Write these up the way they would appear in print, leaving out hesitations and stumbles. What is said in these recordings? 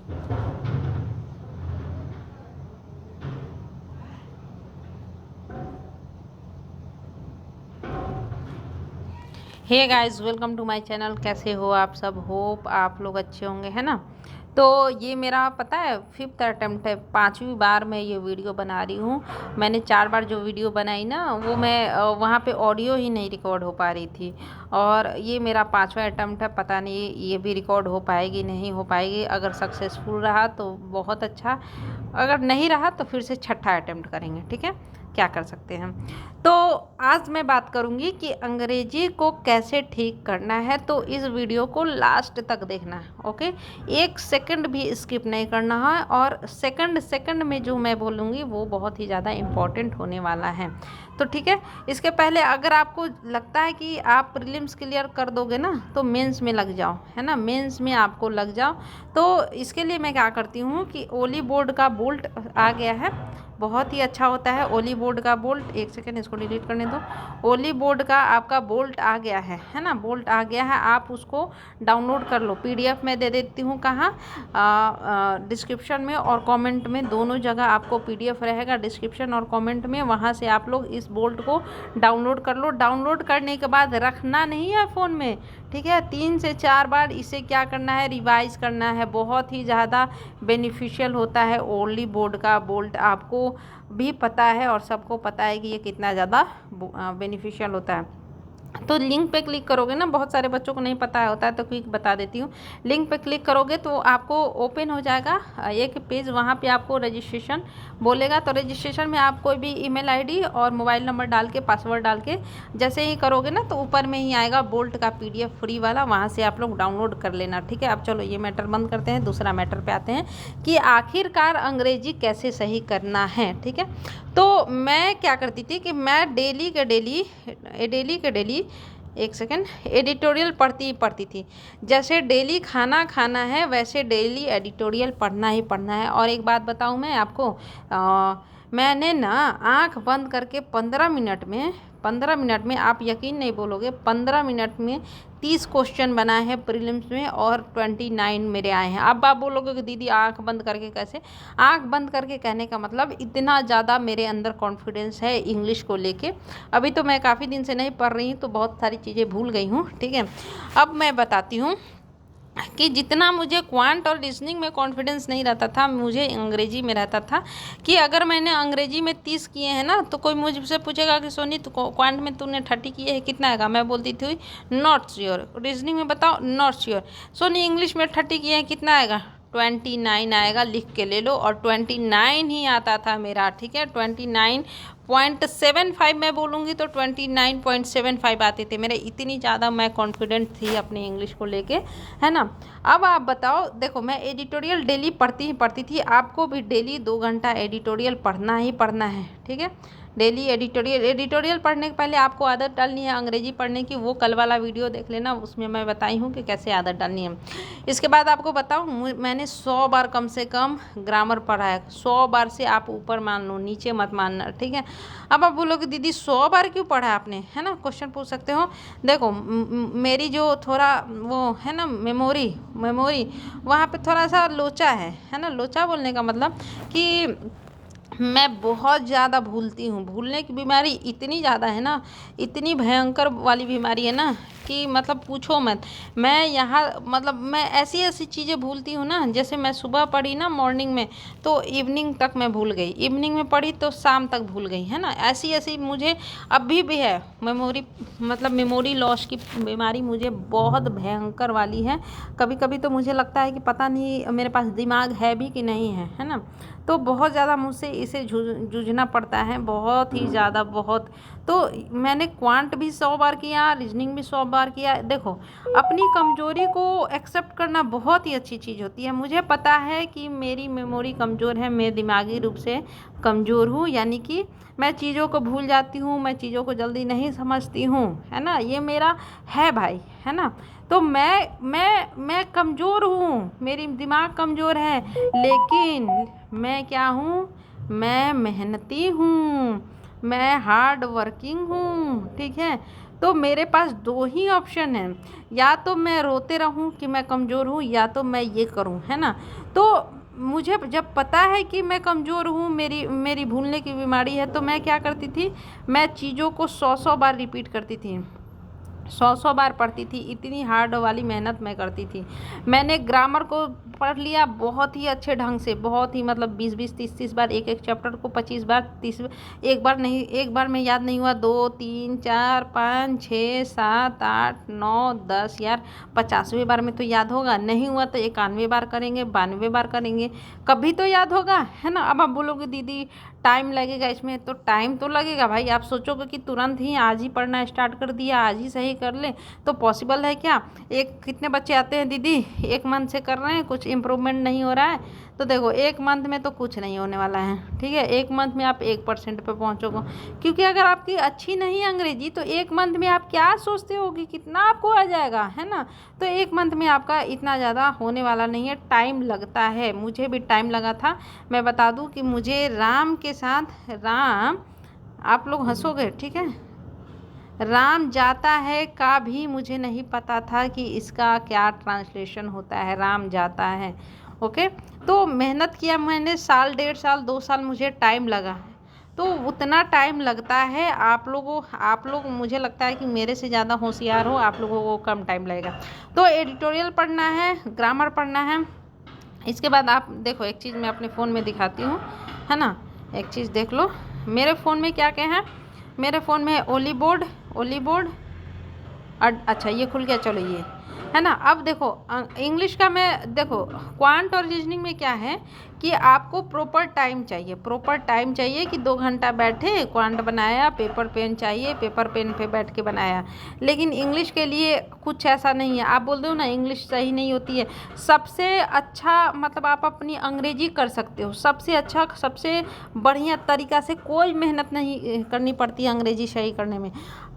Hey guys, welcome to my channel. कैसे हो आप सब? होप आप लोग अच्छे होंगे, है ना। तो ये मेरा पता है 5th अटेम्प्ट है, 5वीं बार मैं ये वीडियो बना रही हूँ। मैंने 4 बार जो वीडियो बनाई ना, वो मैं वहाँ पे ऑडियो ही नहीं रिकॉर्ड हो पा रही थी। और ये मेरा 5वां अटेम्प्ट है। पता नहीं ये भी रिकॉर्ड हो पाएगी नहीं हो पाएगी। अगर सक्सेसफुल रहा तो बहुत अच्छा, अगर नहीं रहा तो फिर से 6ठा अटेम्प्ट करेंगे। ठीक है, क्या कर सकते हैं। तो आज मैं बात करूंगी कि अंग्रेजी को कैसे ठीक करना है। तो इस वीडियो को लास्ट तक देखना है, ओके। 1 सेकंड भी स्किप नहीं करना है। और सेकंड सेकंड में जो मैं बोलूँगी वो बहुत ही ज़्यादा इम्पोर्टेंट होने वाला है। तो ठीक है, इसके पहले अगर आपको लगता है कि आप प्रीलिम्स क्लियर कर दोगे ना, तो मेंस में लग जाओ, है ना। मेंस में आपको लग जाओ। तो इसके लिए मैं क्या करती हूँ कि ओली बोर्ड का बोल्ट आ गया है, बहुत ही अच्छा होता है ओली बोर्ड का बोल्ट। 1 सेकेंड, इसको डिलीट करने दो। ओली बोर्ड का आपका बोल्ट आ गया है ना। बोल्ट आ गया है, आप उसको डाउनलोड कर लो। पीडीएफ में दे देती हूँ, कहाँ, डिस्क्रिप्शन में और कमेंट में, दोनों जगह आपको पीडीएफ रहेगा, डिस्क्रिप्शन और कमेंट में। वहाँ से आप लोग इस बोल्ट को डाउनलोड कर लो। डाउनलोड करने के बाद रखना नहीं है फ़ोन में, ठीक है। 3 से 4 बार इसे क्या करना है, रिवाइज करना है। बहुत ही ज़्यादा बेनिफिशियल होता है ओली बोर्ड का बोल्ट। आपको भी पता है और सबको पता है कि ये कितना ज़्यादा बेनिफिशियल होता है। तो लिंक पे क्लिक करोगे ना, बहुत सारे बच्चों को नहीं पता होता है, तो क्विक बता देती हूँ। लिंक पे क्लिक करोगे तो आपको ओपन हो जाएगा एक पेज। वहाँ पे आपको रजिस्ट्रेशन बोलेगा। तो रजिस्ट्रेशन में आप कोई भी ईमेल आईडी और मोबाइल नंबर डाल के, पासवर्ड डाल के जैसे ही करोगे ना, तो ऊपर में ही आएगा बोल्ट का पीडीएफ फ्री वाला। वहाँ से आप लोग डाउनलोड कर लेना, ठीक है। अब चलो ये मैटर बंद करते हैं, दूसरा मैटर पे आते हैं कि आखिरकार अंग्रेजी कैसे सही करना है, ठीक है। तो मैं क्या करती थी कि मैं डेली के डेली 1 सेकेंड एडिटोरियल पढ़ती थी। जैसे डेली खाना खाना है, वैसे डेली एडिटोरियल पढ़ना ही पढ़ना है। और एक बात बताऊं मैं आपको, मैंने ना आंख बंद करके 15 मिनट में आप यकीन नहीं बोलोगे, 15 मिनट में 30 क्वेश्चन बनाए हैं प्रीलिम्स में और 29 मेरे आए हैं। अब आप बोलोगे कि दीदी आंख बंद करके कैसे? आंख बंद करके कहने का मतलब इतना ज़्यादा मेरे अंदर कॉन्फिडेंस है इंग्लिश को लेके। अभी तो मैं काफ़ी दिन से नहीं पढ़ रही हूँ, तो बहुत सारी चीज़ें भूल गई हूँ, ठीक है। अब मैं बताती हूँ कि जितना मुझे क्वांट और रीजनिंग में कॉन्फिडेंस नहीं रहता था, मुझे अंग्रेजी में रहता था। कि अगर मैंने अंग्रेजी में 30 किए हैं ना, तो कोई मुझसे पूछेगा कि सोनी तो क्वांट में तूने 30 किए हैं, कितना आएगा? मैं बोलती थी नॉट श्योर। रीजनिंग में बताओ, नॉट श्योर। सोनी इंग्लिश में 30 किए हैं, कितना आएगा? 29 आएगा, लिख के ले लो। और 29 ही आता था मेरा, ठीक है। 29.75 मैं बोलूँगी तो 29.75 आते थे मेरे। इतनी ज़्यादा मैं कॉन्फिडेंट थी अपने इंग्लिश को लेके, है ना। अब आप बताओ, देखो मैं एडिटोरियल डेली पढ़ती थी। आपको भी डेली 2 घंटा एडिटोरियल पढ़ना ही पढ़ना है, ठीक है। डेली एडिटोरियल पढ़ने के पहले आपको आदत डालनी है अंग्रेजी पढ़ने की। वो कल वाला वीडियो देख लेना, उसमें मैं बताई हूँ कि कैसे आदत डालनी है। इसके बाद आपको बताऊँ, मैंने 100 बार कम से कम ग्रामर पढ़ा है। 100 बार से आप ऊपर मान लो, नीचे मत मानना, ठीक है। अब आप बोलोगे दीदी 100 बार क्यों पढ़ा आपने, है ना, क्वेश्चन पूछ सकते हो। देखो मेरी जो थोड़ा वो है ना, मेमोरी वहाँ पे थोड़ा सा लोचा है ना। लोचा बोलने का मतलब कि मैं बहुत ज़्यादा भूलती हूँ। भूलने की बीमारी इतनी ज़्यादा है ना, इतनी भयंकर वाली बीमारी है ना, कि मतलब पूछो मत। मैं यहाँ मतलब मैं ऐसी चीज़ें भूलती हूँ ना, जैसे मैं सुबह पढ़ी ना मॉर्निंग में, तो इवनिंग तक मैं भूल गई। इवनिंग में पढ़ी तो शाम तक भूल गई, है ना। ऐसी मुझे अभी भी है मेमोरी लॉस की बीमारी मुझे बहुत भयंकर वाली है। कभी कभी तो मुझे लगता है कि पता नहीं मेरे पास दिमाग है भी कि नहीं है ना। तो बहुत ज़्यादा मुझसे इसे जूझना पड़ता है, बहुत ही ज़्यादा, बहुत। तो मैंने क्वांट भी 100 बार किया, रीजनिंग भी 100 बार किया। देखो अपनी कमजोरी को एक्सेप्ट करना बहुत ही अच्छी चीज़ होती है। मुझे पता है कि मेरी मेमोरी कमज़ोर है, मैं दिमागी रूप से कमज़ोर हूँ, यानी कि मैं चीज़ों को भूल जाती हूँ, मैं चीज़ों को जल्दी नहीं समझती हूँ, है ना। ये मेरा है भाई, है ना। तो मैं कमज़ोर हूँ, मेरी दिमाग कमज़ोर है, लेकिन मैं क्या हूँ? मैं मेहनती हूँ, मैं हार्ड वर्किंग हूँ, ठीक है। तो मेरे पास दो ही ऑप्शन है, या तो मैं रोते रहूं कि मैं कमज़ोर हूं, या तो मैं ये करूं, है ना। तो मुझे जब पता है कि मैं कमज़ोर हूँ, मेरी मेरी भूलने की बीमारी है, तो मैं क्या करती थी, मैं चीज़ों को 100 बार रिपीट करती थी, 100 बार पढ़ती थी, इतनी हार्ड वाली मेहनत मैं करती थी। मैंने ग्रामर को पढ़ लिया बहुत ही अच्छे ढंग से, बहुत ही मतलब 20-20 30-30 बार, एक एक चैप्टर को 25 बार, 30, एक बार नहीं, एक बार में याद नहीं हुआ, 2 3 4 5 6 7 8 9 10, यार 50वें बार में तो याद होगा, नहीं हुआ तो 91 बार करेंगे, 92 बार करेंगे, कभी तो याद होगा, है ना। अब आप बोलोगे दीदी टाइम लगेगा इसमें, तो टाइम तो लगेगा भाई। आप सोचोगे कि तुरंत ही आज ही पढ़ना स्टार्ट कर दिया, आज ही सही कर ले, तो पॉसिबल है क्या। एक कितने बच्चे आते हैं दीदी, एक मंथ से कर रहे हैं, कुछ इम्प्रूवमेंट नहीं हो रहा है, तो देखो एक मंथ में तो कुछ नहीं होने वाला है, ठीक है। एक मंथ में आप 1% पे पहुंचोगे, क्योंकि अगर आपकी अच्छी नहीं है अंग्रेजी, तो एक मंथ में आप क्या सोचते हो कि कितना आपको आ जाएगा, है ना। तो एक मंथ में आपका इतना ज़्यादा होने वाला नहीं है, टाइम लगता है। मुझे भी टाइम लगा था। मैं बता दूं कि मुझे राम के साथ, राम, आप लोग हंसोगे, ठीक है, राम जाता है का भी मुझे नहीं पता था कि इसका क्या ट्रांसलेशन होता है, राम जाता है। ओके, तो मेहनत किया मैंने, साल 1.5 साल 2 साल मुझे टाइम लगा, तो उतना टाइम लगता है। आप लोग मुझे लगता है कि मेरे से ज़्यादा होशियार हो, आप लोगों को कम टाइम लगेगा। तो एडिटोरियल पढ़ना है, ग्रामर पढ़ना है। इसके बाद आप देखो, एक चीज़ मैं अपने फ़ोन में दिखाती हूँ, है ना, एक चीज़ देख लो मेरे फ़ोन में क्या क्या है। मेरे फ़ोन में ओली बोर्ड, अच्छा ये खुल गया, चलो ये, है ना। अब देखो इंग्लिश का मैं, देखो क्वांट और रीजनिंग में क्या है कि आपको प्रॉपर टाइम चाहिए कि 2 घंटा बैठे क्वांट बनाया, पेपर पेन चाहिए, पेपर पेन पे बैठ के बनाया। लेकिन इंग्लिश के लिए कुछ ऐसा नहीं है। आप बोल दो ना इंग्लिश सही नहीं होती है, सबसे अच्छा मतलब आप अपनी अंग्रेजी कर सकते हो, सबसे अच्छा, सबसे बढ़िया तरीका से, कोई मेहनत नहीं करनी पड़ती अंग्रेजी सही करने में।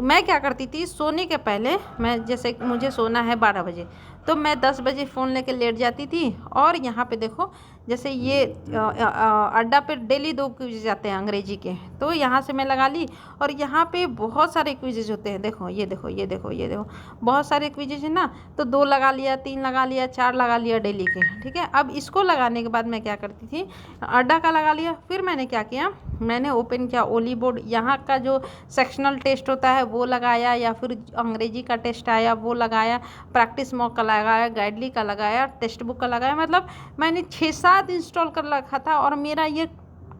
मैं क्या करती थी, सोने के पहले, मैं जैसे मुझे सोना है 12 बजे, तो मैं 10 बजे फ़ोन लेके लेट जाती थी। और यहाँ पे देखो, जैसे ये अड्डा पे डेली 2 क्विज़ आते हैं अंग्रेजी के, तो यहाँ से मैं लगा ली। और यहाँ पे बहुत सारे क्विज़ेज होते हैं, देखो ये देखो ये देखो ये देखो, बहुत सारे क्विज़ेज हैं ना, तो 2 लगा लिया, 3 लगा लिया, 4 लगा लिया डेली के, ठीक है। अब इसको लगाने के बाद मैं क्या करती थी, अड्डा का लगा लिया, फिर मैंने क्या किया, मैंने ओपन किया ओली बोर्ड, यहाँ का जो सेक्शनल टेस्ट होता है वो लगाया, या फिर अंग्रेजी का टेस्ट आया वो लगाया, प्रैक्टिस मॉक का लगाया, गाइडली का लगाया, टेक्स्ट बुक का लगाया, मतलब मैंने 6-7 इंस्टॉल कर रखा था। और मेरा ये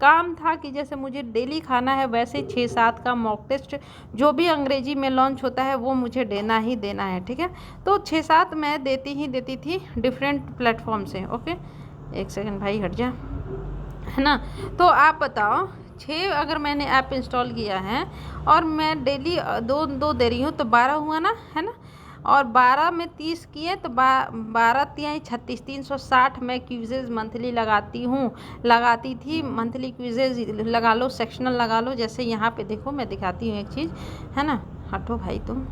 काम था कि जैसे मुझे डेली खाना है, वैसे 6-7 का मॉक टेस्ट जो भी अंग्रेजी में लॉन्च होता है वो मुझे देना ही देना है, ठीक है। तो 6-7 मैं देती थी डिफरेंट प्लेटफॉर्म से। ओके, एक सेकंड भाई हट जा, है ना। तो आप बताओ, 6 अगर मैंने ऐप इंस्टॉल किया है और मैं डेली दो दे रही हूँ, तो 12 हुआ ना, है ना। और 12 में 30 किए तो 12 तिहाई 36, 360 मैं क्विज़ेज़ मंथली लगाती थी। मंथली क्विज़ेज़ लगा लो, सेक्शनल लगा लो। जैसे यहाँ पे देखो, मैं दिखाती हूँ एक चीज़, है ना, हटो भाई तुम,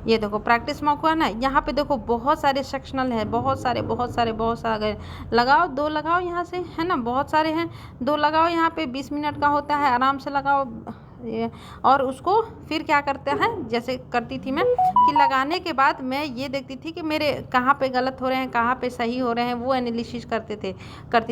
ये देखो प्रैक्टिस मॉक हुआ ना, यहाँ पे देखो बहुत सारे सेक्शनल है, बहुत सारे लगाओ, 2 लगाओ यहाँ से, है ना, बहुत सारे हैं, 2 लगाओ। यहाँ पे 20 मिनट का होता है, आराम से लगाओ ये। और उसको फिर क्या करते हैं, जैसे करती थी मैं कि लगाने के बाद मैं ये देखती थी कि मेरे कहाँ पे गलत हो रहे हैं, कहाँ पे सही हो रहे हैं, वो एनालिसिस करती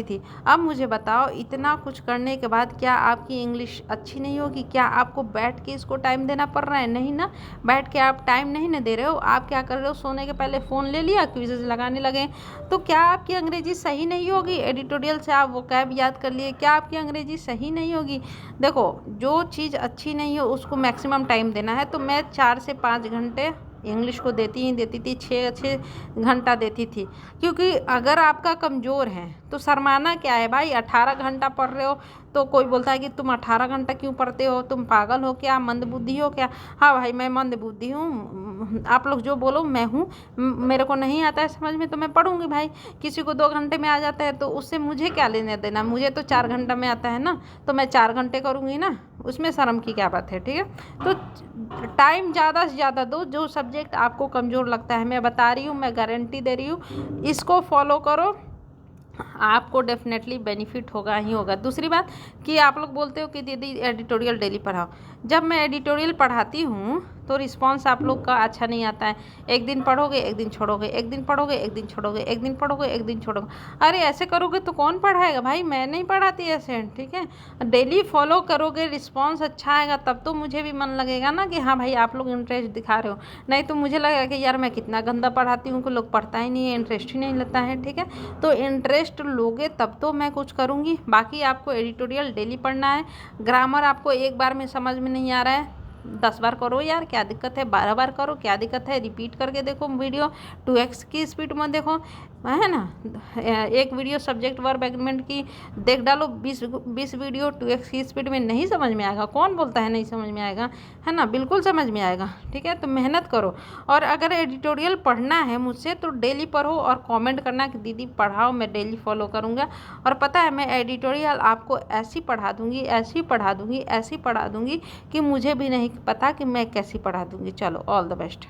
थी। अब मुझे बताओ, इतना कुछ करने के बाद क्या आपकी इंग्लिश अच्छी नहीं होगी? क्या आपको बैठ के इसको टाइम देना पड़ रहा है? नहीं ना, बैठ के आप टाइम नहीं ना दे रहे हो। आप क्या कर रहे हो, सोने के पहले फ़ोन ले लिया, क्विज़ेज़ लगाने लगे। तो क्या आपकी अंग्रेजी सही नहीं होगी? एडिटोरियल से आप वोकैब याद कर लिए, क्या आपकी अंग्रेजी सही नहीं होगी? देखो, जो चीज़ अच्छी नहीं हो उसको मैक्सिमम टाइम देना है। तो मैं 4 से 5 घंटे इंग्लिश को देती थी, 6 घंटा देती थी। क्योंकि अगर आपका कमज़ोर है तो शर्माना क्या है भाई। 18 घंटा पढ़ रहे हो तो कोई बोलता है कि तुम 18 घंटा क्यों पढ़ते हो, तुम पागल हो क्या, मंदबुद्धि हो क्या? हाँ भाई, मैं मंदबुद्धि हूँ, आप लोग जो बोलो मैं हूँ। मेरे को नहीं आता है समझ में तो मैं पढ़ूँगी भाई। किसी को 2 घंटे में आ जाता है तो उससे मुझे क्या लेना देना, मुझे तो 4 घंटा में आता है ना, तो मैं 4 घंटे करूँगी ना, उसमें शर्म की क्या बात है, ठीक है। तो टाइम ज़्यादा से ज़्यादा दो। जो सब्जेक्ट आपको कमज़ोर लगता है, मैं बता रही हूँ, मैं गारंटी दे रही हूँ, इसको फॉलो करो, आपको डेफिनेटली बेनिफिट होगा ही होगा। दूसरी बात कि आप लोग बोलते हो कि दीदी एडिटोरियल डेली पढ़ाओ। जब मैं एडिटोरियल पढ़ाती हूँ तो रिस्पॉन्स आप लोग का अच्छा नहीं आता है। एक दिन पढ़ोगे, एक दिन छोड़ोगे, एक दिन पढ़ोगे, एक दिन छोड़ोगे, एक दिन पढ़ोगे, एक दिन छोड़ोगे। अरे ऐसे करोगे तो कौन पढ़ाएगा भाई, मैं नहीं पढ़ाती ऐसे, ठीक है। डेली फॉलो करोगे, रिस्पॉन्स अच्छा आएगा तब तो मुझे भी मन लगेगा ना कि हाँ भाई आप लोग इंटरेस्ट दिखा रहे हो। नहीं तो मुझे लगेगा कि यार मैं कितना गंदा पढ़ाती हूँ कि लोग पढ़ता ही नहीं है, इंटरेस्ट ही नहीं लेता है, ठीक है। तो इंटरेस्ट लोगे तब तो मैं कुछ करूँगी। बाकी आपको एडिटोरियल डेली पढ़ना है। ग्रामर आपको एक बार में समझ में नहीं आ रहा है, 10 बार करो यार, क्या दिक्कत है, 12 बार करो, क्या दिक्कत है। रिपीट करके देखो वीडियो, 2x की स्पीड में देखो, है ना। एक वीडियो सब्जेक्ट वर्ब एग्रीमेंट की देख डालो, 20 वीडियो 2x की स्पीड में नहीं समझ में आएगा। कौन बोलता है नहीं समझ में आएगा, है ना, बिल्कुल समझ में आएगा, ठीक है। तो मेहनत करो। और अगर एडिटोरियल पढ़ना है मुझसे तो डेली पढ़ो और कमेंट करना कि दीदी पढ़ाओ, मैं डेली फॉलो करूँगा। और पता है मैं एडिटोरियल आपको ऐसी पढ़ा दूँगी, ऐसी पढ़ा दूँगी, ऐसी पढ़ा दूँगी कि मुझे भी नहीं पता कि मैं कैसी पढ़ा दूँगी। चलो, ऑल द बेस्ट।